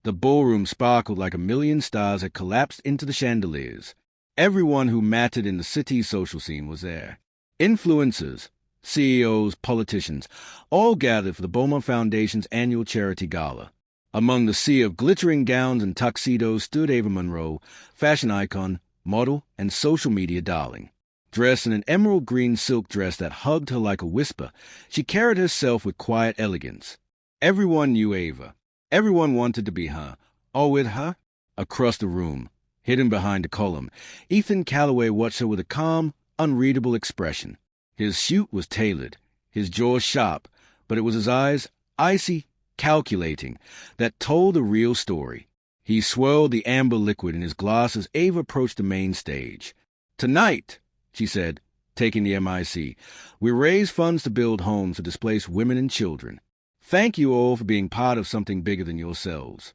The ballroom sparkled like a million stars had collapsed into the chandeliers. Everyone who mattered in the city's social scene was there. Influencers, CEOs, politicians, all gathered for the Beaumont Foundation's annual charity gala. Among the sea of glittering gowns and tuxedos stood Ava Monroe, fashion icon, model, and social media darling. Dressed in an emerald green silk dress that hugged her like a whisper, she carried herself with quiet elegance. Everyone knew Ava. Everyone wanted to be her. Or with her? Across the room, hidden behind a column, Ethan Calloway watched her with a calm, unreadable expression. His suit was tailored, his jaw sharp, but it was his eyes, icy, calculating, that told the real story. He swirled the amber liquid in his glass as Ava approached the main stage. "Tonight," she said, taking the MIC, "we raise funds to build homes for displaced women and children. Thank you all for being part of something bigger than yourselves."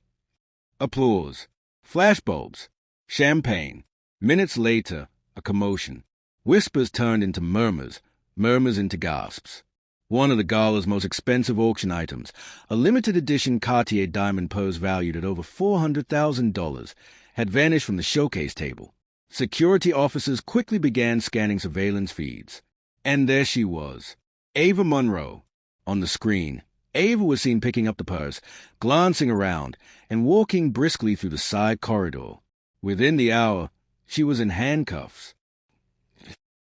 Applause. Flashbulbs. Champagne. Minutes later, a commotion. Whispers turned into murmurs, murmurs into gasps. One of the gala's most expensive auction items, a limited edition Cartier diamond purse valued at over $400,000, had vanished from the showcase table. Security officers quickly began scanning surveillance feeds. And there she was, Ava Monroe. On the screen, Ava was seen picking up the purse, glancing around, and walking briskly through the side corridor. Within the hour, she was in handcuffs.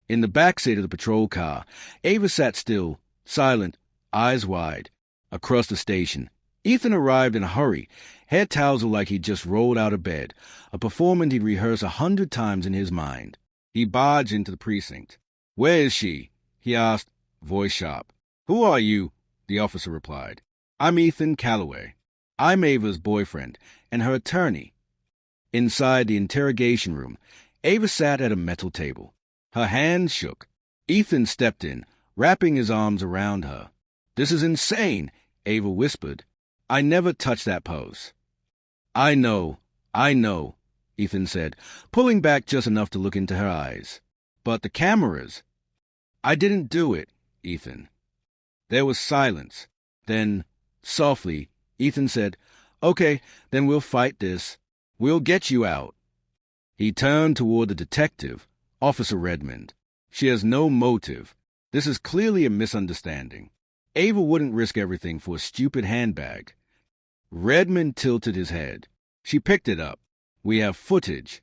In the backseat of the patrol car, Ava sat still, silent, eyes wide. Across the station, Ethan arrived in a hurry, hair tousled like he'd just rolled out of bed, a performance he'd rehearsed 100 times in his mind. He barged into the precinct. "Where is she?" he asked, voice sharp. "Who are you?" the officer replied. "I'm Ethan Calloway. I'm Ava's boyfriend and her attorney." Inside the interrogation room, Ava sat at a metal table. Her hands shook. Ethan stepped in, wrapping his arms around her. "This is insane," Ava whispered. "I never touched that pose." I know, Ethan said, pulling back just enough to look into her eyes. "But the cameras." "I didn't do it, Ethan." There was silence. Then, softly, Ethan said, "Okay, then we'll fight this. We'll get you out." He turned toward the detective, Officer Redmond. "She has no motive. This is clearly a misunderstanding. Ava wouldn't risk everything for a stupid handbag." Redmond tilted his head. "She picked it up. We have footage."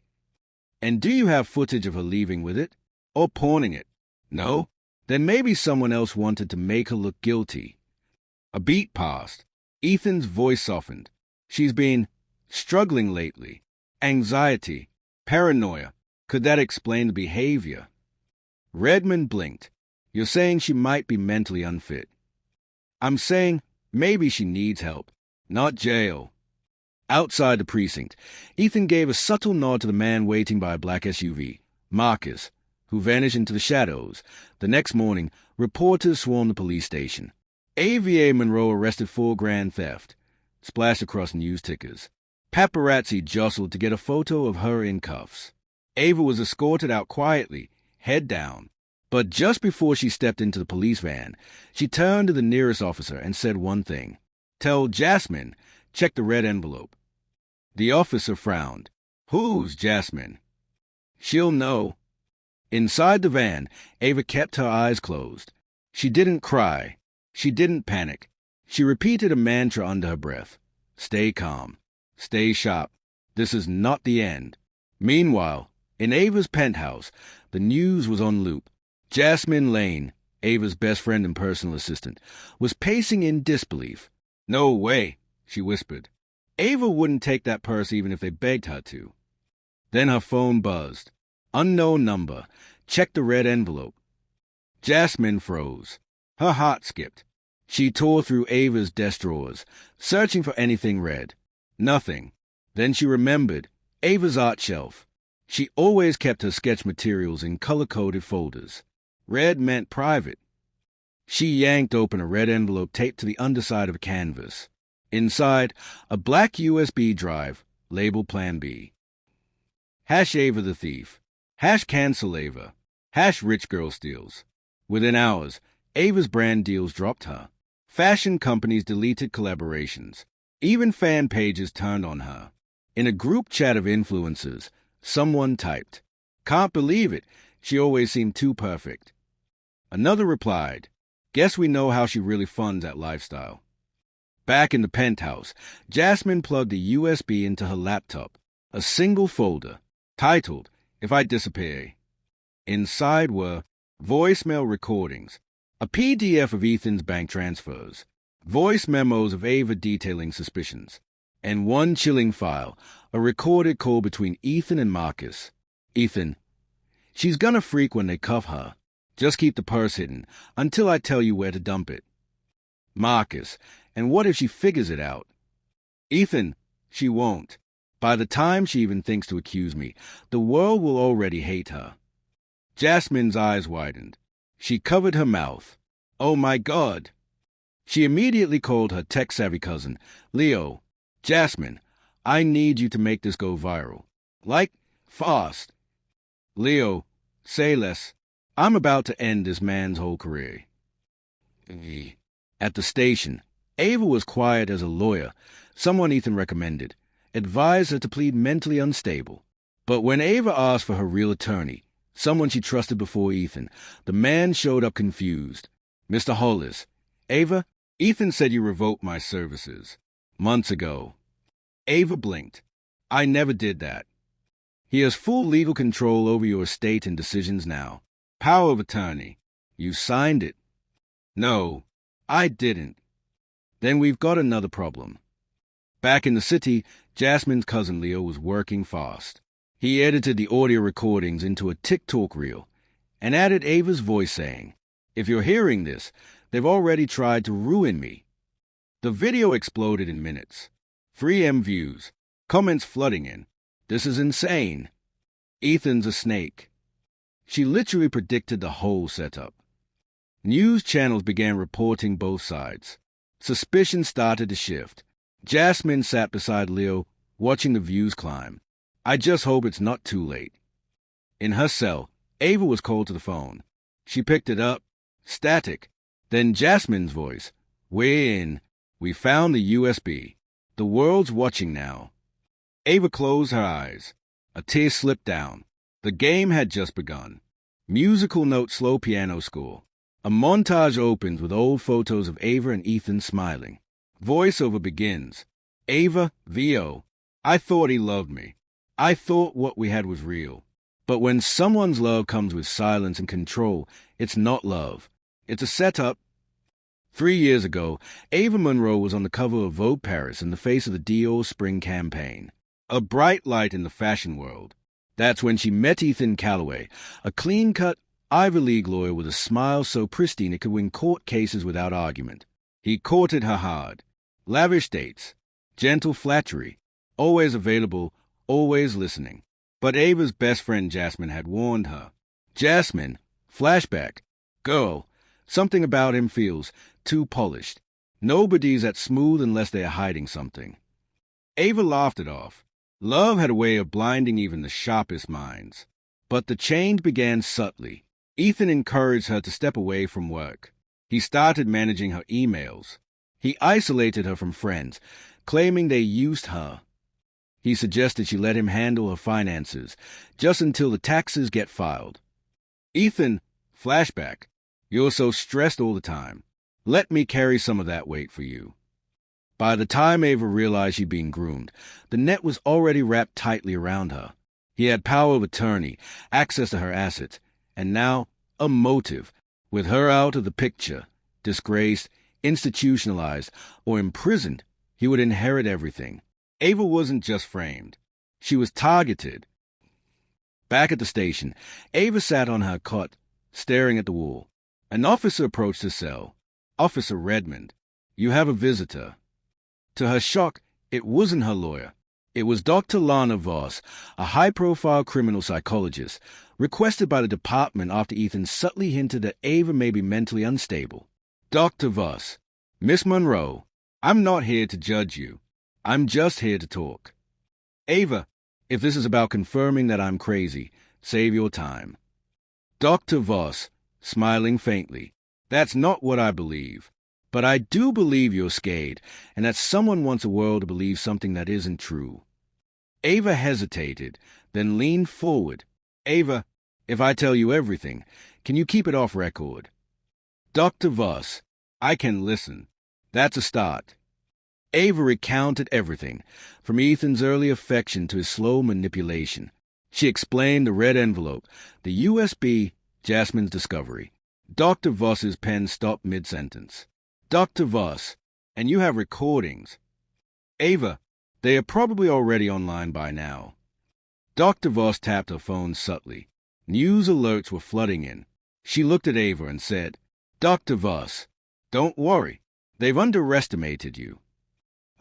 "And do you have footage of her leaving with it? Or pawning it?" "No? Then maybe someone else wanted to make her look guilty." A beat passed. Ethan's voice softened. "She's been struggling lately. Anxiety. Paranoia. Could that explain the behavior?" Redmond blinked. "You're saying she might be mentally unfit." "I'm saying maybe she needs help, not jail." Outside the precinct, Ethan gave a subtle nod to the man waiting by a black SUV, Marcus, who vanished into the shadows. The next morning, reporters swarmed the police station. Ava Monroe arrested for grand theft, splashed across news tickers. Paparazzi jostled to get a photo of her in cuffs. Ava was escorted out quietly, head down. But just before she stepped into the police van, she turned to the nearest officer and said one thing. "Tell Jasmine, check the red envelope." The officer frowned. "Who's Jasmine?" "She'll know." Inside the van, Ava kept her eyes closed. She didn't cry. She didn't panic. She repeated a mantra under her breath. "Stay calm. Stay sharp. This is not the end." Meanwhile, in Ava's penthouse, the news was on loop. Jasmine Lane, Ava's best friend and personal assistant, was pacing in disbelief. "No way," she whispered. "Ava wouldn't take that purse even if they begged her to." Then her phone buzzed. Unknown number. Checked the red envelope. Jasmine froze. Her heart skipped. She tore through Ava's desk drawers, searching for anything red. Nothing. Then she remembered Ava's art shelf. She always kept her sketch materials in color-coded folders. Red meant private. She yanked open a red envelope taped to the underside of a canvas. Inside, a black USB drive, labeled Plan B. #Ava the thief. #cancel Ava. #rich girl steals. Within hours, Ava's brand deals dropped her. Fashion companies deleted collaborations. Even fan pages turned on her. In a group chat of influencers, someone typed, "Can't believe it. She always seemed too perfect." Another replied, "Guess we know how she really funds that lifestyle." Back in the penthouse, Jasmine plugged a USB into her laptop, a single folder, titled, "If I Disappear." Inside were voicemail recordings, a PDF of Ethan's bank transfers, voice memos of Ava detailing suspicions, and one chilling file, a recorded call between Ethan and Marcus. "Ethan, she's gonna freak when they cuff her. Just keep the purse hidden until I tell you where to dump it." Marcus, "And what if she figures it out?" "Ethan, she won't. By the time she even thinks to accuse me, the world will already hate her." Jasmine's eyes widened. She covered her mouth. "Oh my God." She immediately called her tech-savvy cousin, Leo. "Jasmine, I need you to make this go viral. Like, fast." "Leo, say less. I'm about to end this man's whole career." At the station, Ava was quiet as a lawyer, someone Ethan recommended, advised her to plead mentally unstable. But when Ava asked for her real attorney, someone she trusted before Ethan, the man showed up confused. "Mr. Hollis, Ava, Ethan said you revoked my services months ago." Ava blinked. "I never did that. He has full legal control over your estate and decisions now. Power of attorney. You signed it." "No, I didn't." "Then we've got another problem." Back in the city, Jasmine's cousin Leo was working fast. He edited the audio recordings into a TikTok reel and added Ava's voice saying, "If you're hearing this, they've already tried to ruin me." The video exploded in minutes. 3M views, comments flooding in. "This is insane. Ethan's a snake." She literally predicted the whole setup. News channels began reporting both sides. Suspicion started to shift. Jasmine sat beside Leo, watching the views climb. "I just hope it's not too late." In her cell, Ava was called to the phone. She picked it up. Static. Then Jasmine's voice. "We're in. We found the USB. The world's watching now." Ava closed her eyes. A tear slipped down. The game had just begun. Musical note slow piano score. A montage opens with old photos of Ava and Ethan smiling. Voiceover begins. "Ava, VO. I thought he loved me. I thought what we had was real. But when someone's love comes with silence and control, it's not love. It's a setup." 3 years ago, Ava Monroe was on the cover of Vogue Paris in the face of the Dior Spring campaign. A bright light in the fashion world. That's when she met Ethan Calloway, a clean-cut Ivy League lawyer with a smile so pristine it could win court cases without argument. He courted her hard. Lavish dates. Gentle flattery. Always available, always listening. But Ava's best friend Jasmine had warned her. "Jasmine, flashback. Girl, something about him feels too polished. Nobody's that smooth unless they are hiding something." Ava laughed it off. Love had a way of blinding even the sharpest minds. But the change began subtly. Ethan encouraged her to step away from work. He started managing her emails. He isolated her from friends, claiming they used her. He suggested she let him handle her finances, just until the taxes get filed. "Ethan, flashback. You're so stressed all the time. Let me carry some of that weight for you." By the time Ava realized she'd been groomed, the net was already wrapped tightly around her. He had power of attorney, access to her assets, and now a motive. With her out of the picture, disgraced, institutionalized, or imprisoned, he would inherit everything. Ava wasn't just framed. She was targeted. Back at the station, Ava sat on her cot, staring at the wall. An officer approached her cell. "Officer Redmond, you have a visitor." To her shock, it wasn't her lawyer. It was Dr. Lana Voss, a high-profile criminal psychologist, requested by the department after Ethan subtly hinted that Ava may be mentally unstable. "Dr. Voss, Miss Monroe, I'm not here to judge you. I'm just here to talk. Ava, if this is about confirming that I'm crazy, save your time." Dr. Voss, smiling faintly, "That's not what I believe. But I do believe you're scared, and that someone wants the world to believe something that isn't true. Ava hesitated, then leaned forward. Ava, if I tell you everything, can you keep it off record? Dr. Voss, I can listen. That's a start. Ava recounted everything, from Ethan's early affection to his slow manipulation. She explained the red envelope, the USB, Jasmine's discovery. Dr. Voss's pen stopped mid-sentence. Dr. Voss, and you have recordings. Ava, they are probably already online by now. Dr. Voss tapped her phone subtly. News alerts were flooding in. She looked at Ava and said, Dr. Voss, don't worry. They've underestimated you.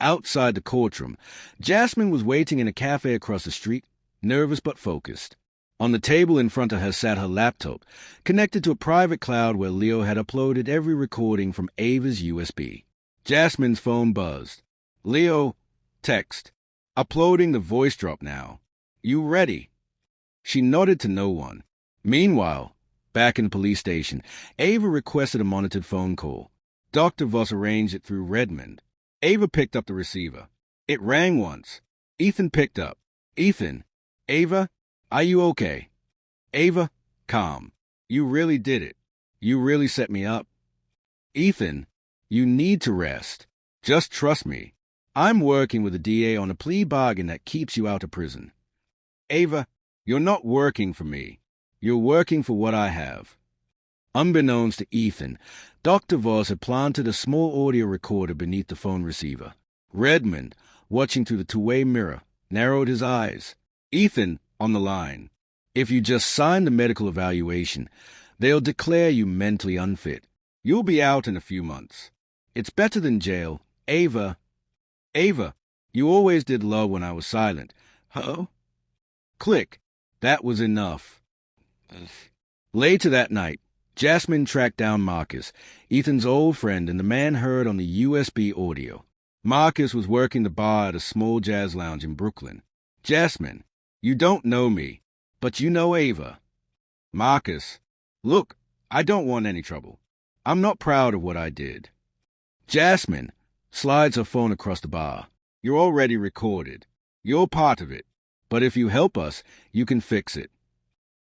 Outside the courtroom, Jasmine was waiting in a cafe across the street, nervous but focused. On the table in front of her sat her laptop, connected to a private cloud where Leo had uploaded every recording from Ava's USB. Jasmine's phone buzzed. Leo, text. Uploading the voice drop now. You ready? She nodded to no one. Meanwhile, back in the police station, Ava requested a monitored phone call. Dr. Voss arranged it through Redmond. Ava picked up the receiver. It rang once. Ethan picked up. Ethan, Ava, are you okay? Ava, calm. You really did it. You really set me up. Ethan, you need to rest. Just trust me. I'm working with the DA on a plea bargain that keeps you out of prison. Ava, you're not working for me. You're working for what I have. Unbeknownst to Ethan, Dr. Voss had planted a small audio recorder beneath the phone receiver. Redmond, watching through the two-way mirror, narrowed his eyes. Ethan, on the line. If you just sign the medical evaluation, they'll declare you mentally unfit. You'll be out in a few months. It's better than jail. Ava, you always did love when I was silent. Huh? Click. That was enough. Later that night, Jasmine tracked down Marcus, Ethan's old friend and the man heard on the USB audio. Marcus was working the bar at a small jazz lounge in Brooklyn. Jasmine, you don't know me, but you know Ava. Marcus, look, I don't want any trouble. I'm not proud of what I did. Jasmine slides her phone across the bar. You're already recorded. You're part of it. But if you help us, you can fix it.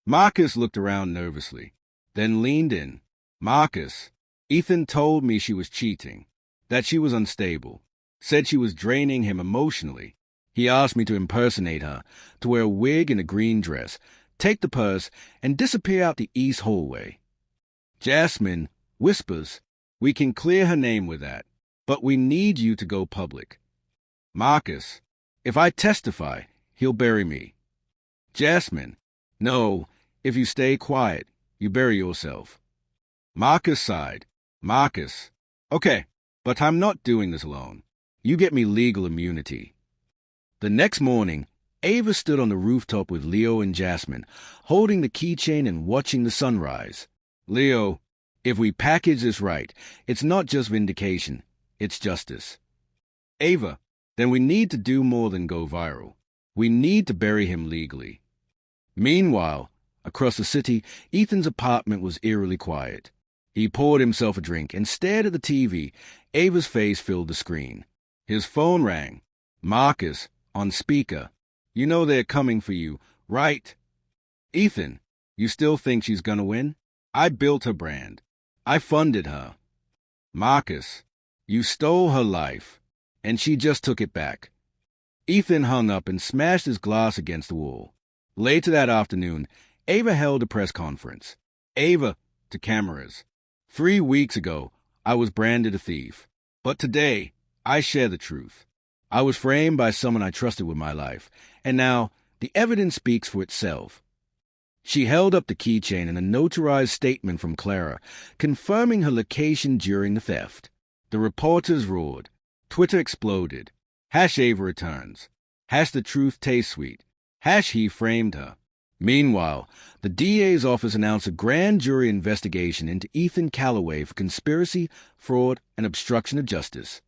Marcus looked around nervously, then leaned in. Marcus, Ethan told me she was cheating, that she was unstable, said she was draining him emotionally. He asked me to impersonate her, to wear a wig and a green dress, take the purse, and disappear out the east hallway. Jasmine whispers, we can clear her name with that, but we need you to go public. Marcus, if I testify, he'll bury me. Jasmine, no, if you stay quiet, you bury yourself. Marcus sighed. Marcus, okay, but I'm not doing this alone. You get me legal immunity. The next morning, Ava stood on the rooftop with Leo and Jasmine, holding the keychain and watching the sunrise. Leo, if we package this right, it's not just vindication, it's justice. Ava, then we need to do more than go viral. We need to bury him legally. Meanwhile, across the city, Ethan's apartment was eerily quiet. He poured himself a drink and stared at the TV. Ava's face filled the screen. His phone rang. Marcus, on speaker. You know they're coming for you, right? Ethan, you still think she's gonna win? I built her brand. I funded her. Marcus, you stole her life, and she just took it back. Ethan hung up and smashed his glass against the wall. Later that afternoon, Ava held a press conference. Ava, to cameras. 3 weeks ago, I was branded a thief. But today, I share the truth. I was framed by someone I trusted with my life, and now the evidence speaks for itself. She held up the keychain and a notarized statement from Clara, confirming her location during the theft. The reporters roared. Twitter exploded. #Ava returns. #the truth tastes sweet. #he framed her. Meanwhile, the DA's office announced a grand jury investigation into Ethan Calloway for conspiracy, fraud, and obstruction of justice.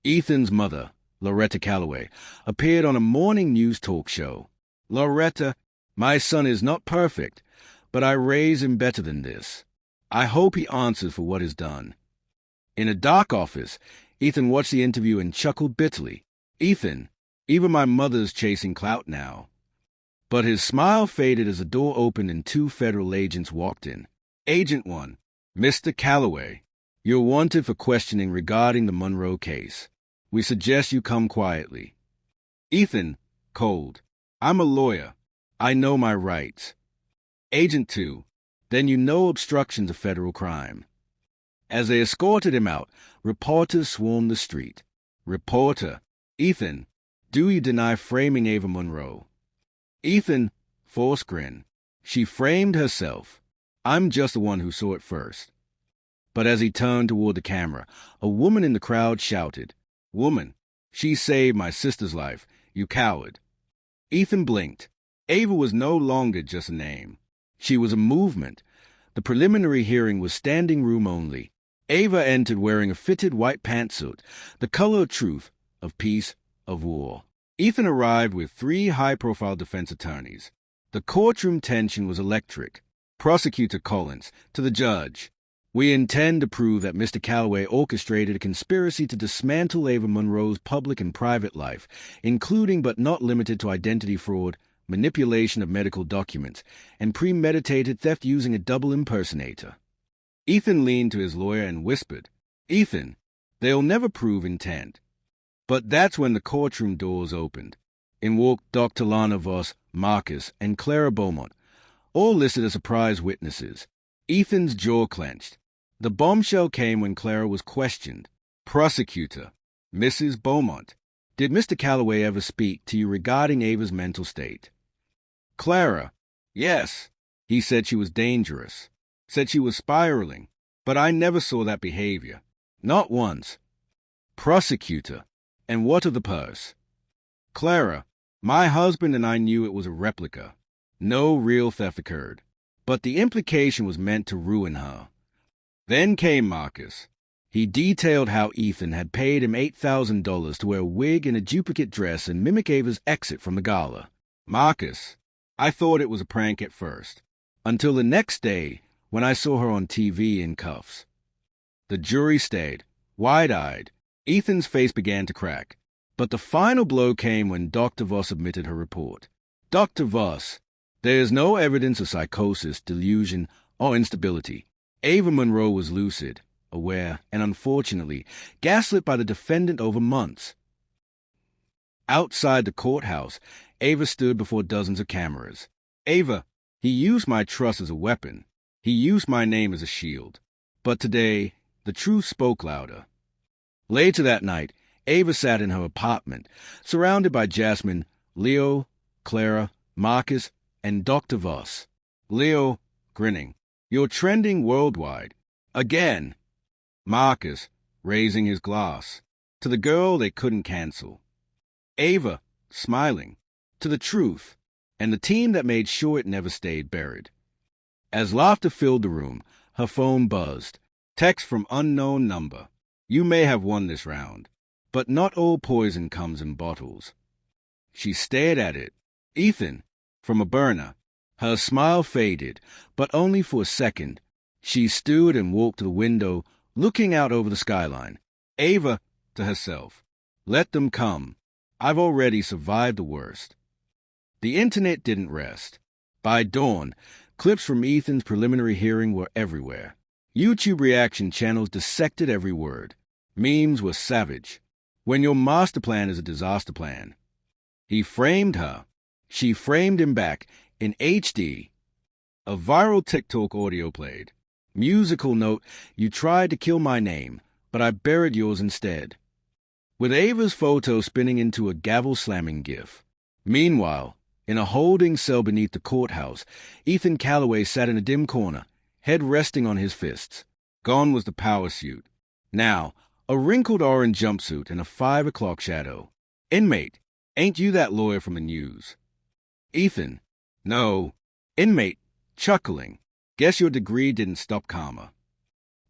Ethan's mother, Loretta Calloway, appeared on a morning news talk show. Loretta, my son is not perfect, but I raise him better than this. I hope he answers for what is done. In a dark office, Ethan watched the interview and chuckled bitterly. Ethan, even my mother's chasing clout now. But his smile faded as the door opened and 2 federal agents walked in. Agent 1, Mr. Calloway, you're wanted for questioning regarding the Monroe case. We suggest you come quietly. Ethan, cold. I'm a lawyer. I know my rights. Agent 2, then you know obstruction's a federal crime. As they escorted him out, reporters swarmed the street. Reporter, Ethan, do you deny framing Ava Monroe? Ethan, forced grin. She framed herself. I'm just the one who saw it first. But as he turned toward the camera, a woman in the crowd shouted, Woman, she saved my sister's life, you coward. Ethan blinked. Ava was no longer just a name. She was a movement. The preliminary hearing was standing room only. Ava entered wearing a fitted white pantsuit, the color of truth, of peace, of war. Ethan arrived with 3 high-profile defense attorneys. The courtroom tension was electric. Prosecutor Collins, to the judge, we intend to prove that Mr. Calloway orchestrated a conspiracy to dismantle Ava Monroe's public and private life, including but not limited to identity fraud, manipulation of medical documents, and premeditated theft using a double impersonator. Ethan leaned to his lawyer and whispered, Ethan, they'll never prove intent. But that's when the courtroom doors opened. In walked Dr. Lana Voss, Marcus, and Clara Beaumont, all listed as surprise witnesses. Ethan's jaw clenched. The bombshell came when Clara was questioned. Prosecutor, Mrs. Beaumont, did Mr. Calloway ever speak to you regarding Ava's mental state? Clara, yes. He said she was dangerous. Said she was spiraling. But I never saw that behavior. Not once. Prosecutor, and what of the purse? Clara, my husband and I knew it was a replica. No real theft occurred. But the implication was meant to ruin her. Then came Marcus. He detailed how Ethan had paid him $8,000 to wear a wig and a duplicate dress and mimic Ava's exit from the gala. Marcus, I thought it was a prank at first, until the next day when I saw her on TV in cuffs. The jury stayed, wide-eyed. Ethan's face began to crack. But the final blow came when Dr. Voss submitted her report. Dr. Voss, there is no evidence of psychosis, delusion, or instability. Ava Monroe was lucid, aware, and unfortunately, gaslit by the defendant over months. Outside the courthouse, Ava stood before dozens of cameras. Ava, he used my trust as a weapon. He used my name as a shield. But today, the truth spoke louder. Later that night, Ava sat in her apartment, surrounded by Jasmine, Leo, Clara, Marcus, and Dr. Voss. Leo, grinning. You're trending worldwide. Again. Marcus, raising his glass. To the girl they couldn't cancel. Ava, smiling. To the truth, and the team that made sure it never stayed buried. As laughter filled the room, her phone buzzed. Text from unknown number. You may have won this round, but not all poison comes in bottles. She stared at it. Ethan, from a burner. Her smile faded, but only for a second. She stood and walked to the window, looking out over the skyline. Ava, to herself, let them come. I've already survived the worst. The internet didn't rest. By dawn, clips from Ethan's preliminary hearing were everywhere. YouTube reaction channels dissected every word. Memes were savage. When your master plan is a disaster plan. He framed her. She framed him back in HD. A viral TikTok audio played. Musical note, you tried to kill my name, but I buried yours instead. With Ava's photo spinning into a gavel-slamming gif. Meanwhile, in a holding cell beneath the courthouse, Ethan Calloway sat in a dim corner, head resting on his fists. Gone was the power suit. Now, a wrinkled orange jumpsuit and a 5 o'clock shadow. Inmate, ain't you that lawyer from the news? Ethan, no. Inmate, chuckling. Guess your degree didn't stop karma.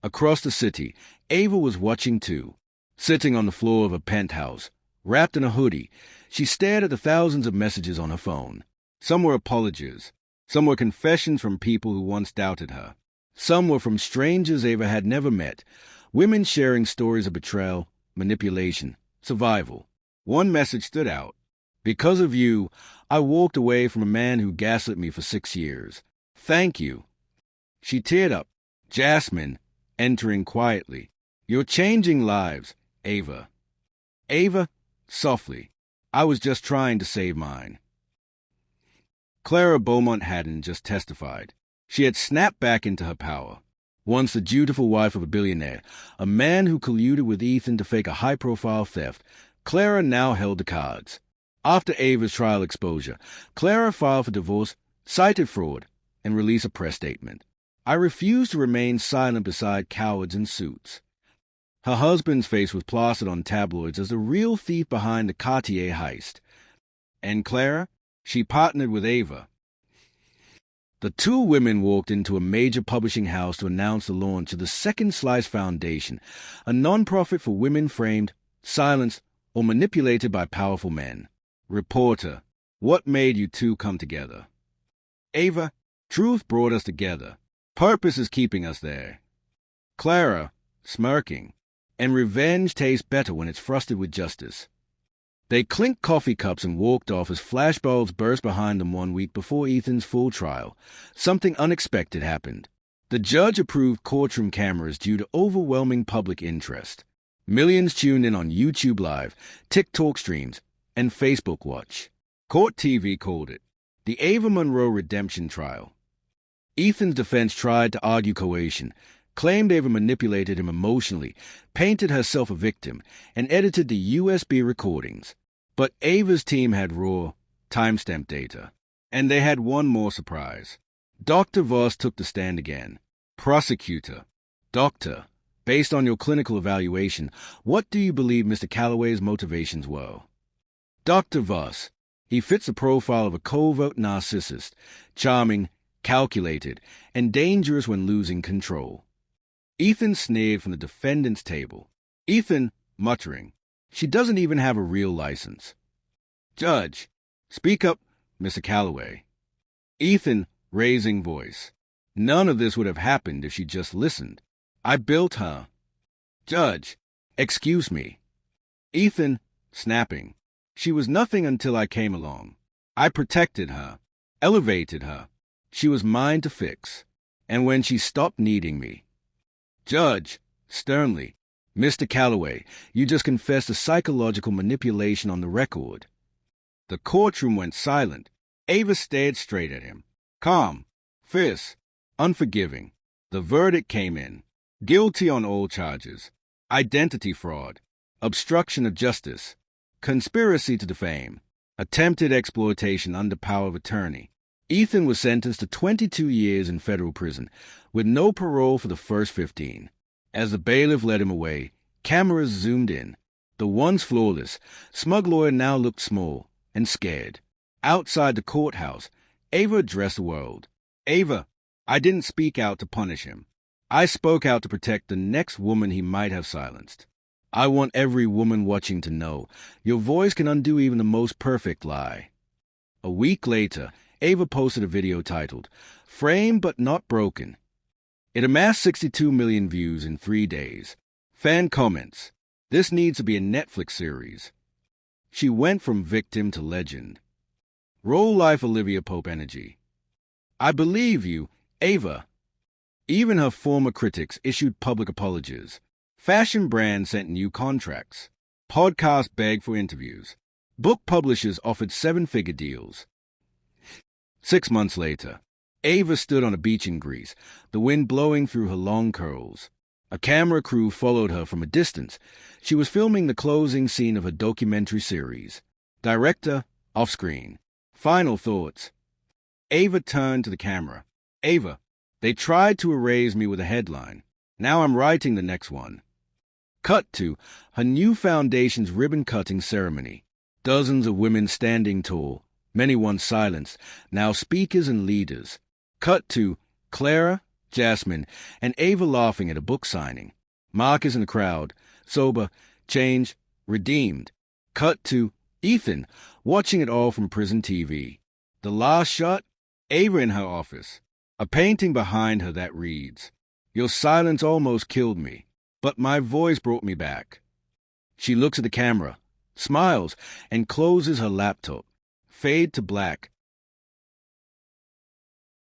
Across the city, Ava was watching too. Sitting on the floor of a penthouse, wrapped in a hoodie, she stared at the thousands of messages on her phone. Some were apologies. Some were confessions from people who once doubted her. Some were from strangers Ava had never met, Women sharing stories of betrayal, manipulation, survival. One message stood out. Because of you, I walked away from a man who gaslit me for 6 years. Thank you. She teared up. Jasmine, entering quietly. You're changing lives, Ava. Ava, softly. I was just trying to save mine. Clara Beaumont Haddon just testified. She had snapped back into her power. Once the dutiful wife of a billionaire, a man who colluded with Ethan to fake a high-profile theft, Clara now held the cards. After Ava's trial exposure, Clara filed for divorce, cited fraud, and released a press statement. I refuse to remain silent beside cowards in suits. Her husband's face was plastered on tabloids as the real thief behind the Cartier heist. And Clara? She partnered with Ava. The two women walked into a major publishing house to announce the launch of the Second Slice Foundation, a nonprofit for women framed, silenced, or manipulated by powerful men. Reporter, what made you two come together? Ava, truth brought us together. Purpose is keeping us there. Clara, smirking, and revenge tastes better when it's frosted with justice. They clinked coffee cups and walked off as flashbulbs burst behind them 1 week before Ethan's full trial. Something unexpected happened. The judge approved courtroom cameras due to overwhelming public interest. Millions tuned in on YouTube Live, TikTok streams, and Facebook Watch. Court TV called it the Ava Monroe redemption trial. Ethan's defense tried to argue coercion, claimed Ava manipulated him emotionally, painted herself a victim, and edited the USB recordings. But Ava's team had raw, timestamp data. And they had one more surprise. Dr. Voss took the stand again. Prosecutor. Doctor, based on your clinical evaluation, what do you believe Mr. Calloway's motivations were? Dr. Voss. He fits the profile of a covert narcissist, charming, calculated, and dangerous when losing control. Ethan sneered from the defendant's table. Ethan, muttering, she doesn't even have a real license. Judge, speak up, Mr. Calloway. Ethan, raising voice. None of this would have happened if she just listened. I built her. Judge, excuse me. Ethan, snapping. She was nothing until I came along. I protected her, elevated her. She was mine to fix. And when she stopped needing me. Judge, sternly, Mr. Calloway, you just confessed to psychological manipulation on the record. The courtroom went silent. Ava stared straight at him. Calm, fierce, unforgiving. The verdict came in. Guilty on all charges. Identity fraud, obstruction of justice, conspiracy to defame, attempted exploitation under power of attorney. Ethan was sentenced to 22 years in federal prison, with no parole for the first 15. As the bailiff led him away, cameras zoomed in. The once flawless, smug lawyer now looked small and scared. Outside the courthouse, Ava addressed the world. Ava, I didn't speak out to punish him. I spoke out to protect the next woman he might have silenced. I want every woman watching to know your voice can undo even the most perfect lie. A week later, Ava posted a video titled, Framed but Not Broken. It amassed 62 million views in 3 days. Fan comments, this needs to be a Netflix series. She went from victim to legend. Roll life Olivia Pope energy. I believe you, Ava. Even her former critics issued public apologies. Fashion brands sent new contracts. Podcasts begged for interviews. Book publishers offered 7-figure deals. 6 months later, Ava stood on a beach in Greece, the wind blowing through her long curls. A camera crew followed her from a distance. She was filming the closing scene of a documentary series. Director, off-screen. Final thoughts. Ava turned to the camera. Ava, they tried to erase me with a headline. Now I'm writing the next one. Cut to her new foundation's ribbon-cutting ceremony. Dozens of women standing tall, many once silenced, now speakers and leaders. Cut to Clara, Jasmine, and Ava laughing at a book signing. Marcus in the crowd, sober, changed, redeemed. Cut to Ethan, watching it all from prison TV. The last shot, Ava in her office. A painting behind her that reads, Your silence almost killed me. But my voice brought me back. She looks at the camera, smiles, and closes her laptop. Fade to black.